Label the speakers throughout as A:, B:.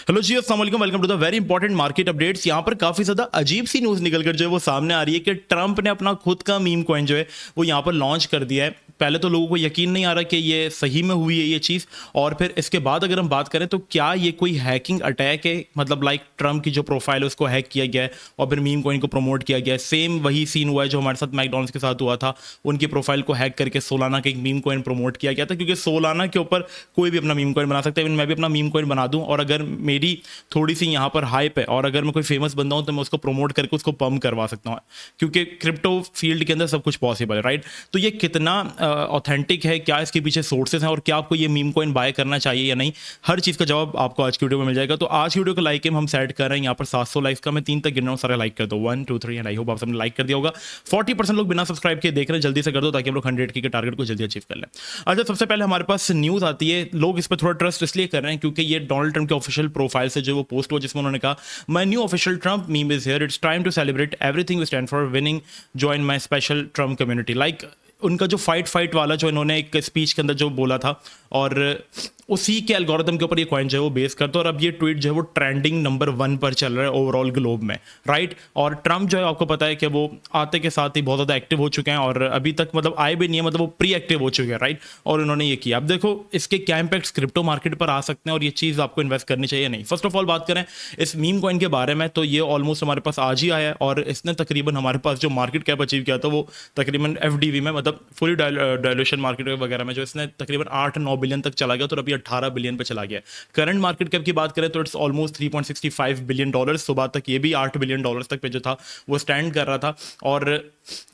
A: Hello ji, अस्सलाम वालेकुम, welcome to the very important market updates. यहाँ पर काफी ज्यादा अजीब सी न्यूज निकल कर जो है वो सामने आ रही है कि ट्रंप ने अपना खुद का मीम कॉइन जो है वो यहाँ पर लॉन्च कर दिया है। पहले तो लोगों को यकीन नहीं आ रहा कि ये सही में हुई है ये चीज़, और फिर इसके बाद अगर हम बात करें तो क्या ये कोई हैकिंग अटैक है, मतलब लाइक ट्रंप की जो प्रोफाइल है उसको हैक किया गया है और फिर मीम कॉइन को प्रमोट किया गया है। सेम वही सीन हुआ है जो हमारे साथ मैकडॉनल्ड्स के साथ हुआ था, उनकी प्रोफाइल को हैक करके सोलाना के एक मीम कॉइन प्रमोट किया गया था, क्योंकि सोलाना के ऊपर कोई भी अपना मीम कॉइन बना सकता है। इवन मैं भी अपना मीम कॉइन बना दूं और अगर मेरी थोड़ी सी यहाँ पर हाइप है और अगर मैं कोई फेमस बंदा हूं तो मैं उसको प्रमोट करके उसको पम्प करवा सकता हूँ, क्योंकि क्रिप्टो फील्ड के अंदर सब कुछ पॉसिबल है, राइट। तो ये कितना ऑथेंटिक है, क्या इसके पीछे सोर्सेज हैं और क्या आपको ये मीम कॉइन बाय करना चाहिए या नहीं, हर चीज़ का जवाब आपको आज की वीडियो में मिल जाएगा। तो आज की वीडियो को लाइक हम सेट कर रहे हैं यहाँ पर 700 लाइक्स का। मैं 3 तक गिन रहा हूँ, सारे लाइक कर दो, 1 2 3 एंड आई होप आप सबने लाइक कर दिया होगा। 40% लोग बिना सब्सक्राइब किए देख रहे हैं, जल्दी से कर दो ताकि हम लोग 100 के टारगेट को जल्दी अचीव कर लें। अच्छा, सबसे पहले हमारे पास न्यूज़ आती है, लोग इस पर थोड़ा ट्रस्ट इसलिए कर रहे हैं क्योंकि ये डोनाल्ड ट्रंप के ऑफिशियल प्रोफाइल से जो वो पोस्ट हुआ जिसमें उन्होंने कहा, my new official Trump meme is here, it's time to celebrate everything we stand for, winning join my special Trump community. Like उनका जो फाइट वाला जो इन्होंने एक स्पीच के अंदर जो बोला था, और उसी के एल्गोरिथम के ऊपर ये कॉइन जो है वो बेस करता है। और अब ये ट्वीट जो है वो ट्रेंडिंग नंबर 1 पर चल रहा है ओवरऑल ग्लोब में, राइट। और ट्रंप जो है आपको पता है कि वो आते के साथ ही बहुत ज़्यादा एक्टिव हो चुके हैं और अभी तक मतलब आए भी नहीं है, मतलब वो प्री एक्टिव हो चुके हैं, राइट। और उन्होंने ये किया। अब देखो इसके क्या इंपैक्ट्स क्रिप्टो मार्केट पर आ सकते हैं और ये चीज़ आपको इन्वेस्ट करनी चाहिए नहीं। फर्स्ट ऑफ ऑल बात करें इस मीम कॉइन के बारे में तो ये ऑलमोस्ट हमारे पास आज ही आया है और इसने तकरीबन हमारे पास जो मार्केट कैप अचीव किया था वो तकरीबन FDV में, मतलब फुली डायल्यूशन मार्केट वगैरह में, जो इसने तकरीबन 8-9 बिलियन तक चला गया तो अभी 18 बिलियन पे चला गया। करंट मार्केट कैप की बात करें तो इट्स ऑलमोस्ट $3.65 बिलियन। सुबह तक ये भी $8 बिलियन तक पे जो था वो स्टैंड कर रहा था। और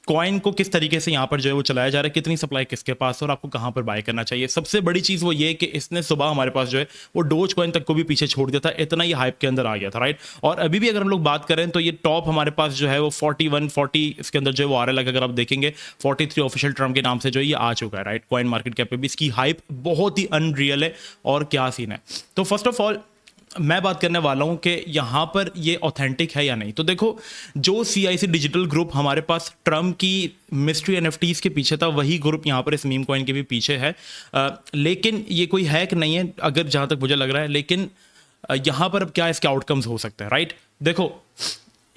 A: कॉइन को किस तरीके से यहाँ पर जो है वो चलाया जा रहा है, कितनी सप्लाई किसके पास है और आपको कहाँ पर बाय करना चाहिए। सबसे बड़ी चीज़ वो ये कि इसने सुबह हमारे पास जो है वो डोज कॉइन तक को भी पीछे छोड़ दिया था, इतना ही हाइप के अंदर आ गया था, राइट। और अभी भी अगर हम लोग बात करें तो ये टॉप हमारे पास जो है वो 41-40 इसके अंदर जो है वो आ रहा है। अगर आप देखेंगे 43 ऑफिशियल ट्रंप के नाम से जो है ये आ चुका है, राइट। कॉइन मार्केट कैप पे भी इसकी हाइप बहुत ही अनरियल है। और क्या सीन है, तो फर्स्ट ऑफ ऑल मैं बात करने वाला हूं कि यहां पर ये ऑथेंटिक है या नहीं। तो देखो, जो CIC डिजिटल ग्रुप हमारे पास ट्रम्प की मिस्ट्री NFTs के पीछे था, वही ग्रुप यहां पर इस मीम कॉइन के भी पीछे है। लेकिन ये कोई हैक नहीं है अगर जहां तक मुझे लग रहा है। लेकिन यहां पर अब क्या इसके आउटकम्स हो सकते हैं, राइट। देखो,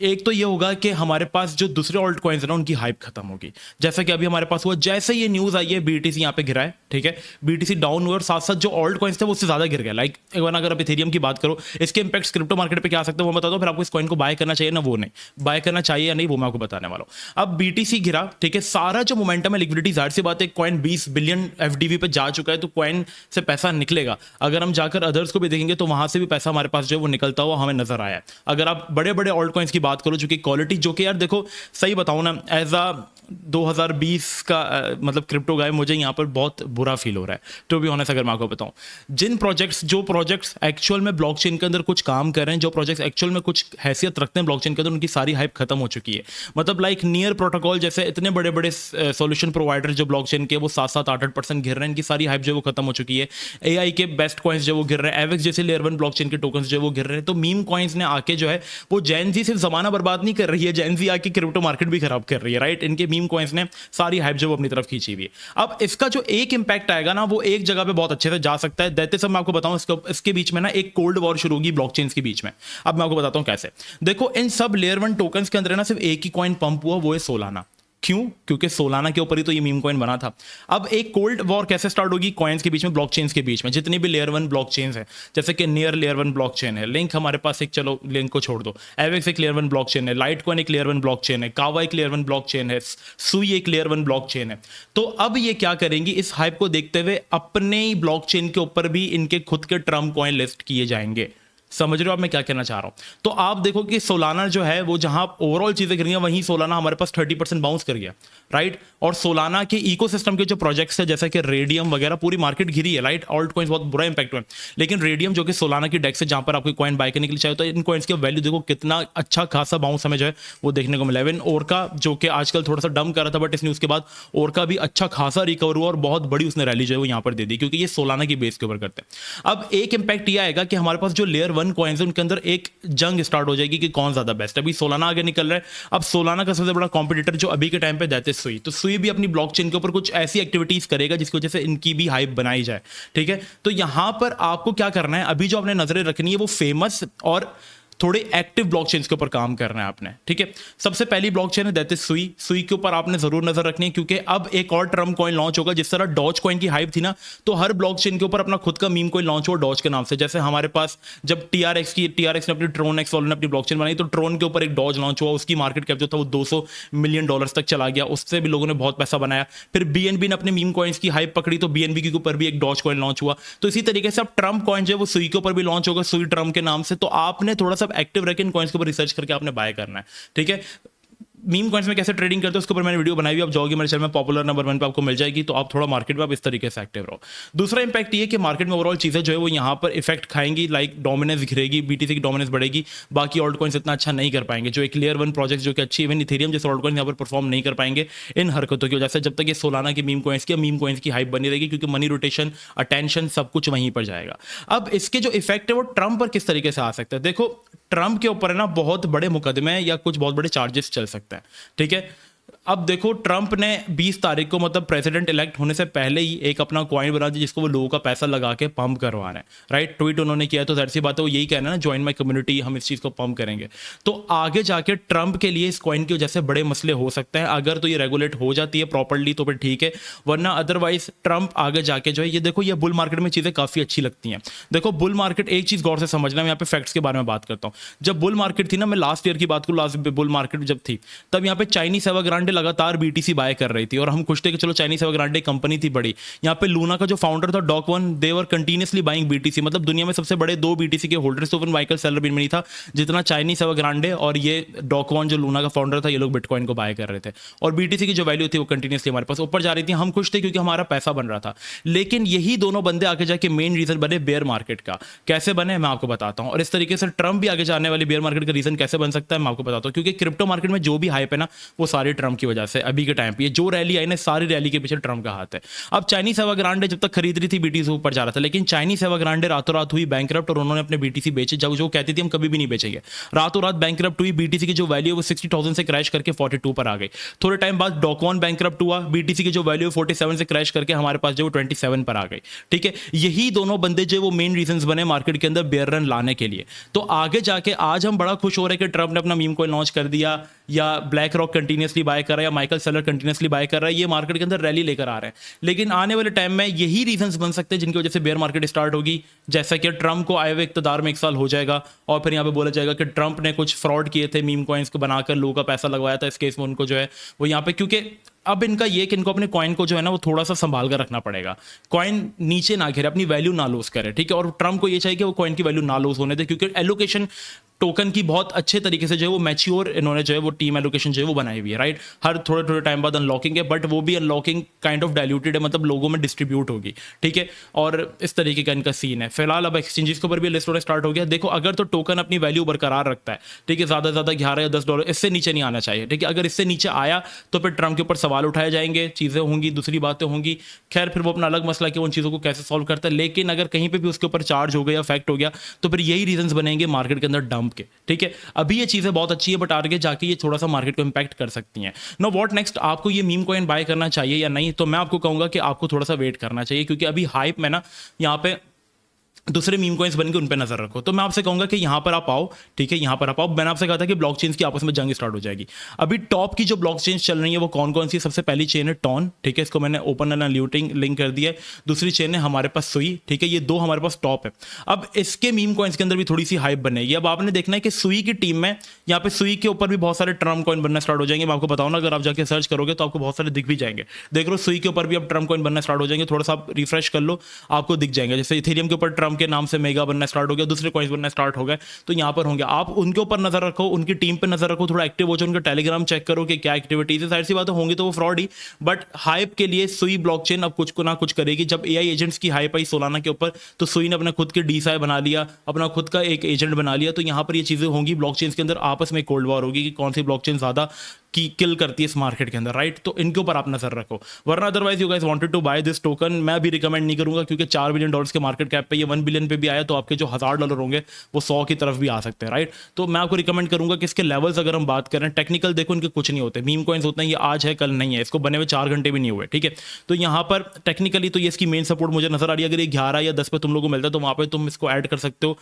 A: एक तो ये होगा कि हमारे पास जो दूसरे ऑल्ट कॉइन्स है ना उनकी हाइप खत्म होगी। जैसा कि अभी हमारे पास हुआ, जैसे ये न्यूज़ आई है BTC यहाँ पे गिरा है, ठीक है, BTC डाउन हुआ और साथ साथ जो ऑल्ट कॉइन्स थे वो उससे ज़्यादा गिर गया। लाइक एक बार अगर आप इथेरियम की बात करो, इसके इंपैक्ट्स क्रिप्टो मार्केट पे क्या आ सकते हैं वो बता दो, फिर आपको इस कॉइन को बाय करना चाहिए ना वो नहीं, बाय करना चाहिए या नहीं वो मैं आपको बताने वाला हूँ। अब BTC गिरा, ठीक है, सारा जो मोमेंटम है, लिक्विडिटी, जाहिर सी बात है कॉइन 20 बिलियन FDV पे जा चुका है तो कॉइन से पैसा निकलेगा। अगर हम जाकर अदर्स को भी देखेंगे तो वहां से भी पैसा हमारे पास जो है वो निकलता हुआ हमें नजर आया है। अगर आप बड़े बड़े ऑल्ट कॉइन्स की बात करो जो कि क्वालिटी, जो कि यार देखो सही बताऊं ना, एज अ 2020 का मतलब क्रिप्टो गाय मुझे यहाँ पर बहुत बुरा फील हो रहा है, टू बी ऑनेस्ट। अगर मैं आपको बताऊं, जो प्रोजेक्ट्स एक्चुअल में ब्लॉकचेन के अंदर कुछ काम कर रहे हैं, जो प्रोजेक्ट्स एक्चुअल में कुछ हैसियत रखते हैं ब्लॉकचेन के अंदर, उनकी सारी हाइप खत्म हो चुकी है। मतलब लाइक नियर प्रोटोकॉल जैसे इतने बड़े बड़े सॉल्यूशन प्रोवाइडर जो ब्लॉकचेन के, वो 7-8% गिर रहे हैं, इनकी सारी हाइप जो वो खत्म हो चुकी है। AI के बेस्ट कॉइन्स जो वो गिर रहे हैं, एवेक्स जैसे लेयर 1 ब्लॉकचेन के टोकन्स जो वो गिर रहे हैं। तो मीम कॉइन्स ने आके जो है वो जेन जी सिर्फ जमाना बर्बाद नहीं कर रही है, जेन जी आके क्रिप्टो मार्केट भी खराब कर रही है, राइट। इनके मीम कॉइन्स ने सारी हाइप जो वो अपनी तरफ खींची हुई है। अब इसका जो एक इंपैक्ट आएगा ना वो एक जगह पे बहुत अच्छे से जा सकता है। दैट इज, मैं आपको बताऊं, इसके बीच में ना एक कोल्ड वॉर शुरू होगी ब्लॉकचेन्स के बीच में। अब मैं आपको बताता हूं कैसे। देखो, इन सब लेयर 1 टोकन्स के अंदर ना सिर्फ एक ही कॉइन पंप हुआ, वो है सोलाना। क्यों? क्योंकि सोलाना के ऊपर ही तो ये मीम कॉइन बना था। अब एक कोल्ड वॉर कैसे स्टार्ट होगी कॉइन्स के बीच में, ब्लॉकचेन्स के बीच में, जितनी भी लेयर 1 ब्लॉकचेन्स है, जैसे कि नियर लेयर 1 ब्लॉकचेन है, लिंक हमारे पास एक, चलो लिंक को छोड़ दो, एवेक्स एक लेयर 1 ब्लॉकचेन है, लाइटकॉइन एक लेयर 1 ब्लॉकचेन है, कावा एक लेयर 1 ब्लॉकचेन है, सुई एक लेयर 1 ब्लॉकचेन है। तो अब ये क्या करेंगी, इस हाइप को देखते हुए अपने ही ब्लॉकचेन के ऊपर भी इनके खुद के ट्रम्प कॉइन लिस्ट किए जाएंगे। समझ रहे हो आप मैं क्या कहना चाह रहा हूं? तो आप देखो कि सोलाना जो है वो जहां ओवरऑल चीजें गिर गई, वहीं सोलाना हमारे पास 30% बाउंस कर गया, राइट। और सोलाना के इकोसिस्टम के जो प्रोजेक्ट्स है जैसे कि रेडियम वगैरह, पूरी मार्केट गिरी है, राइट। ऑल्ट कॉइन्स बहुत बुरा इंपैक्ट हुआ है, लेकिन रेडियम जो कि सोलाना की डेक्स है जहां पर आपको कॉइन बाय करने के लिए चाहिए, तो इन कॉइन्स की वैल्यू देखो कितना अच्छा खासा बाउंस हमें जो है वो देखने को मिला। इवन ओरका जो कि आजकल थोड़ा सा डम कर रहा था, बट इस न्यूज के बाद ओरका भी अच्छा खासा रिकवर हुआ और बहुत बड़ी उसने रैली जो है वो यहाँ पर दे दी, क्योंकि ये सोलाना की बेस के ऊपर करते हैं। अब एक इंपैक्ट ये आएगा कि हमारे पास जो लेयर 1 कॉइन्स है उनके अंदर एक जंग स्टार्ट हो जाएगी कि कौन ज़्यादा बेस्ट है। अभी सोलाना आगे निकल रहा है, अब सोलाना का सबसे बड़ा कॉम्पिटिटर जो अभी के टाइम पे दैट इज सुई, तो सुई भी अपनी ब्लॉकचेन के ऊपर कुछ ऐसी एक्टिविटीज़ करेगा जिसकी वजह से इनकी भी हाइप बनाई जाए, ठीक है। तो यहाँ पर आपको क्या करना है, अभी जो आपने नजरें रखनी है वो फेमस और थोड़े एक्टिव ब्लॉकचेन्स के ऊपर काम करना है आपने, ठीक है। सबसे पहली ब्लॉकचेन है दैट इज सुई। सुई के ऊपर आपने जरूर नजर रखनी है क्योंकि अब एक और ट्रम्प कॉइन लॉन्च होगा। जिस तरह डॉज कॉइन की हाइप थी ना, तो हर ब्लॉकचेन के ऊपर अपना खुद का मीम कॉइन लॉन्च हुआ डॉज के नाम से। जैसे हमारे पास जब टीआरएक्स ने अपनी ट्रोन एक्स वालों ने अपनी ब्लॉकचेन बनाई तो ट्रोन के ऊपर एक डॉज लॉन्च हुआ, उसकी मार्केट कैप जो था वो $200 मिलियन तक चला गया, उससे भी लोगों ने बहुत पैसा बनाया। फिर बीएनबी ने अपने मीम कॉइन्स की हाइप पकड़ी तो बीएनबी के ऊपर भी एक डॉज कॉइन लॉन्च हुआ। तो इसी तरीके से अब ट्रम्प कॉइन जो है वो सुई के ऊपर भी लॉन्च होगा, सुई ट्रम्प के नाम से। तो आपने थोड़ा सा एक्टिव रख इन कॉइन्स के ऊपर रिसर्च करके आपने बाय करना है, ठीक है। मीम कॉइन्स में कैसे ट्रेडिंग करते हो उसके ऊपर मैंने वीडियो बनाई हुई, आप जाओगे मेरे चैनल में पॉपुलर नंबर 1 पे आपको मिल जाएगी। तो आप थोड़ा मार्केट में आप इस तरीके से एक्टिव रहो। दूसरा इंपैक्ट ये कि मार्केट में ओवरऑल चीज़ें जो है वो यहाँ पर इफेक्ट खाएंगी, लाइक डोमिनेंस दिखेगी, बीटीसी की डोमिनेंस बढ़ेगी, बाकी ऑल्ट कॉइन्स इतना अच्छा नहीं कर पाएंगे। जो एक लेयर 1 प्रोजेक्ट जो कि अच्छी, इवन इथेरियम जैसे ऑल्ट कॉइन्स यहाँ पर परफॉर्म नहीं कर पाएंगे इन हरकतों की वजह से, जब तक ये सोलाना की मीम कॉइन्स की हाइप बनी रहेगी, क्योंकि मनी रोटेशन, अटेंशन सब कुछ वहीं पर जाएगा। अब इसके जो इफेक्ट है वो ट्रम्प पर किस तरीके से आ सकता है, देखो ट्रम्प के ऊपर है ना बहुत बड़े मुकदमे या कुछ बहुत बड़े चार्जेस चल सकते हैं, ठीक है। अब देखो ट्रम्प ने 20 तारीख को मतलब प्रेसिडेंट इलेक्ट होने से पहले ही एक अपना कॉइन बना दिया जिसको वो लोगों का पैसा लगा के पंप करवा रहे हैं, राइट। ट्वीट उन्होंने किया तो ज़ाहिर सी बात है वो यही कहना है ना, ज्वाइन माई कम्युनिटी, हम इस चीज़ को पंप करेंगे। तो आगे जाके ट्रम्प के लिए इस कॉइन की वजह से बड़े मसले हो सकते हैं। अगर तो ये रेगुलेट हो जाती है प्रॉपर्ली तो फिर ठीक है, वरना अदरवाइज ट्रम्प आगे जाके जो है ये देखो ये बुल मार्केट में चीज़ें काफ़ी अच्छी लगती हैं। देखो बुल मार्केट, एक चीज़ गौर से समझना, मैं यहाँ पे फैक्ट्स के बारे में बात करता हूँ। जब बुल मार्केट थी ना, मैं लास्ट ईयर की बात करूँ, लास्ट बुल मार्केट जब थी तब यहाँ पे चाइनीज एवरग्रांडे लगातार बीटीसी बाय कर रही थी और हम खुश थे कि चलो चाइनीज एवरग्रांडे कंपनी थी बड़ी। यहाँ पे लूना का जो फाउंडर था डॉक वन, दे वर कंटिन्यूअसली बाइंग बीटीसी, मतलब दुनिया में सबसे बड़े 2 बीटीसी के होल्डर्स तो माइकल सेलर भी नहीं था जितना चाइनीज एवरग्रांडे और ये डॉक वन जो लूना का फाउंडर था, ये लोग बिटकॉइन को बाय कर रहे थे और बीटीसी की जो वैल्यू थी वो कंटिन्यूअसली हमारे पास ऊपर जा रही थी। हम खुश थे क्योंकि हमारा पैसा बन रहा था। लेकिन यही दोनों बंदे आगे जाके मेन रीजन बने बेयर मार्केट का। कैसे बने मैं आपको बताता हूँ, और इस तरीके से ट्रम्प भी आगे जाने वाली बेयर मार्केट का रीजन कैसे बन सकता है मैं आपको बताता हूँ। क्योंकि क्रिप्टो मार्केट में जो भी हाइप है ना वो सारी ट्रम्प की वजह से अभी के टाइम पे जो रैली आई ना, सारी रैली के पीछे ट्रम्प का हाथ है। अब चाइनीज एवरग्रांडे जब तक खरीद रही थी बीटीसी ऊपर जा रहा था, लेकिन चाइनीज एवरग्रांडे रातों रात हुई बैंकरप्ट और उन्होंने अपने बीटीसी बेचे। जब जो कहती थी हम कभी भी नहीं बेचेंगे, रातों रात बैंकरप्ट हुई। बीटीसी की जो वैल्यू वो 60,000 से क्रैश करके 42 पर आ गई। थोड़े टाइम बाद डॉकवन बैंकरप्ट हुआ, बीटीसी की जो वैल्यू 47 से क्रैश करके हमारे पास जो 27 पर आ गई, ठीक है। यही दोनों बंदे जो वो मेन रीजंस बने मार्केट के अंदर बेयर रन लाने के लिए। तो आगे जाके आज हम बड़ा खुश हो रहे हैं कि ट्रम्प ने अपना मीम कॉइन लॉन्च कर दिया, या ब्लैक रॉक कंटिन्यूअसली बाय कर रहा है, या माइकल सेलर कंटिन्यूअसली बाय कर रहा है, ये मार्केट के अंदर रैली लेकर आ रहे हैं। लेकिन आने वाले टाइम में यही रीजंस बन सकते हैं जिनकी वजह से बेयर मार्केट स्टार्ट होगी। जैसा कि ट्रम्प को आए हुए इक़्तिदार में 1 साल हो जाएगा और फिर यहाँ पे बोला जाएगा कि ट्रम्प ने कुछ फ्रॉड किए थे, मीम कॉइन्स को बनाकर लोगों का पैसा लगवाया था। इस केस में उनको जो है वो यहाँ पे, क्योंकि अब इनका ये कि इनको अपने कॉइन को जो है ना वो थोड़ा सा संभाल कर रखना पड़ेगा, कॉइन नीचे ना गिरे, अपनी वैल्यू ना लूज करे, ठीक है। और ट्रम्प को ये चाहिए कि वो कॉइन की वैल्यू ना लूज होने दे, क्योंकि एलोकेशन टोकन की बहुत अच्छे तरीके से जो है वो मैच्योर इन्होंने जो है वो टीम एलोकेशन जो है वो बनाई हुई है, राइट। हर थोड़े थोड़े टाइम बाद अनलॉकिंग है, बट वो भी अनलॉकिंग काइंड ऑफ डाइल्यूटेड है, मतलब लोगों में डिस्ट्रीब्यूट होगी, ठीक है। और इस तरीके का इनका सीन है। फिलहाल अब एक्सचेंजेस के ऊपर भी लिस्ट होना स्टार्ट हो गया। देखो अगर तो टोकन अपनी वैल्यू बरकरार रखता है, ठीक है, ज़्यादा से ज़्यादा $11 या $10 इससे नीचे नहीं आना चाहिए, ठीक है। अगर इससे नीचे आया तो फिर ट्रम्प के ऊपर सवाल उठाए जाएंगे, चीज़ें होंगी, दूसरी बातें होंगी। खैर फिर वो अपना अलग मसला कि उन चीज़ों को कैसे सॉल्व करता है। लेकिन अगर कहीं पे भी उसके ऊपर चार्ज हो गया, इफेक्ट हो गया, तो फिर यही रीजंस बनेंगे मार्केट के अंदर डंप के, ठीक है। अभी ये चीज़ें बहुत अच्छी है, बट आगे जाके ये थोड़ा सा मार्केट को इंपैक्ट कर सकती हैं। नो व्हाट नेक्स्ट, आपको ये मीम कॉइन बाय करना चाहिए या नहीं? तो मैं आपको कहूँगा कि आपको थोड़ा सा वेट करना चाहिए, क्योंकि अभी हाइप में ना यहाँ पे दूसरे मीम कॉइन्स बन के उन पर नजर रखो। तो मैं आपसे कहूंगा कि यहाँ पर आप आओ, ठीक है, यहाँ पर आप आओ। मैंने आपसे कहा था कि ब्लॉकचेन्स की आपस में जंग स्टार्ट हो जाएगी। अभी टॉप की जो ब्लॉकचेन्स चल रही है वो कौन कौन सी? सबसे पहली चेन है टॉन, ठीक है, इसको मैंने ओपन एंड लूटिंग लिंक कर दिया है। दूसरी चेन है हमारे पास सुई, ठीक है, ये 2 हमारे पास टॉप है। अब इसके मीम कॉइन्स के अंदर भी थोड़ी सी हाइप बनेगी। अब आपने देखना है कि सुई की टीम में यहाँ पे सुई के ऊपर भी बहुत सारे ट्रम्प कॉइन बनना स्टार्ट हो जाएंगे। मैं आपको बताऊँ ना, अगर आप जाके सर्च करोगे तो आपको बहुत सारे दिख भी जाएंगे। देख लो सुई के ऊपर भी अब ट्रम्प कॉइन बनना स्टार्ट हो जाएंगे। थोड़ा सा आप रिफ्रेश कर लो, आपको दिख जाएंगे। जैसे इथेरियम के ऊपर ट्रम्प के नाम से मेगा बनना स्टार्ट हो गया, दूसरे कॉइन्स बनना स्टार्ट हो गए, तो यहाँ पर होंगे। आप उनके ऊपर नजर रखो, उनकी टीम पे नजर रखो, थोड़ा एक्टिव हो जाओ, उनका टेलीग्राम चेक करो कि क्या एक्टिविटीज है। जाहिर सी बात होंगी तो वो फ्रॉड ही, बट हाइप के लिए सुई ब्लॉकचेन अब कुछ को ना कुछ करेगी। जब एआई एजेंट्स की हाइप आई सोलाना के ऊपर, तो सुई ने अपना खुद के डीसाई बना लिया, अपना खुद का एक एजेंट बना लिया। तो यहाँ पर ये चीजें होंगी, ब्लॉकचेन्स के अंदर आपस में कोल्ड वॉर होगी कि कौन सी ब्लॉकचेन ज्यादा की किल करती है इस मार्केट के अंदर, राइट। तो इनके ऊपर आप नजर रखो, वरना otherwise you guys wanted to buy this token, मैं भी रिकमेंड नहीं करूंगा, क्योंकि $4 बिलियन के मार्केट कैप पे ये 1 बिलियन पे भी आया तो आपके जो $1000 होंगे वो 100 की तरफ भी आ सकते हैं, राइट। तो मैं आपको रिकमेंड करूंगा कि इसके लेवल्स अगर हम बात करें, टेक्निकल देखो इनके कुछ नहीं होते, मीम कॉइन्स होते हैं, ये आज है कल नहीं है, इसको बने हुए 4 घंटे भी नहीं हुए, ठीक है। तो यहाँ पर टेक्निकली तो ये इसकी मेन सपोर्ट मुझे नजर आ रही है, अगर ये 11 या 10 पे तुम लोगों को मिलता है तो वहां पे तुम इसको ऐड कर सकते हो,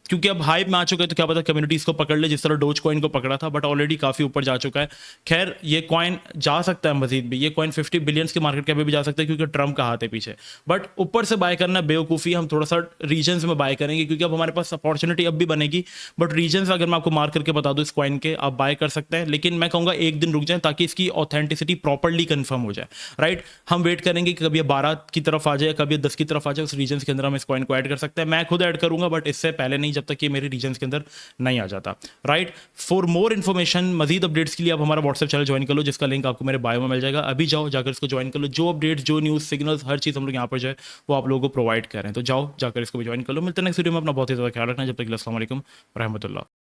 A: क्योंकि अब हाइप में आ चुका है तो क्या पता कम्युनिटी इसको पकड़ ले, जिस तरह डोज कॉइन को पकड़ा था, बट ऑलरेडी काफी ऊपर जा चुका है। खैर ये कॉइन जा सकता है मजीद भी, ये कॉइन 50 बिलियंस के मार्केट कैप पे भी जा सकता है, क्योंकि ट्रम्प का हाथ है पीछे। बट ऊपर से बाय करना बेवकूफ़ी, हम थोड़ा सा रीजन्स में बाय करेंगे, क्योंकि अब हमारे पास अपॉर्चुनिटी अब भी बनेगी, बट रीजन्स अगर मैं आपको मार्क करके बता दूँ इस कॉइन के, आप बाय कर सकते हैं, लेकिन मैं कहूँगा एक दिन रुक जाए ताकि इसकी ऑथेंटिसिटी प्रॉपरली कंफर्म हो जाए, राइट। हम वेट करेंगे कि कभी ये 12 की तरफ आ जाए, कभी ये 10 की तरफ आ जाए, उस रीजन्स के अंदर हम इस कॉइन को ऐड कर सकते हैं। मैं खुद ऐड करूंगा, बट इससे पहले नहीं, जब तक ये मेरे रीजन के अंदर नहीं आ जाता, राइट। फॉर मोर इन्फॉर्मेशन, मजीद अपडेट्स के लिए आप हमारा व्हाट्सएप चैनल ज्वाइन कर लो, जिसका लिंक आपको मेरे बायो में मिल जाएगा। अभी जाओ जाकर इसको ज्वाइन कर लो, जो अपडेट्स, जो न्यूज़, सिग्नल्स, हर चीज़ हम लोग यहाँ पर जो है वो आप लोगों को प्रोवाइड कर रहे हैं। तो जाओ जाकर इसको भी ज्वाइन कर लो। मिलते हैं नेक्स्ट वीडियो में, अपना बहुत ही ज़्यादा ख्याल रखना, जब तक के लिए अस्सलाम वालेकुम व रहमतुल्लाह।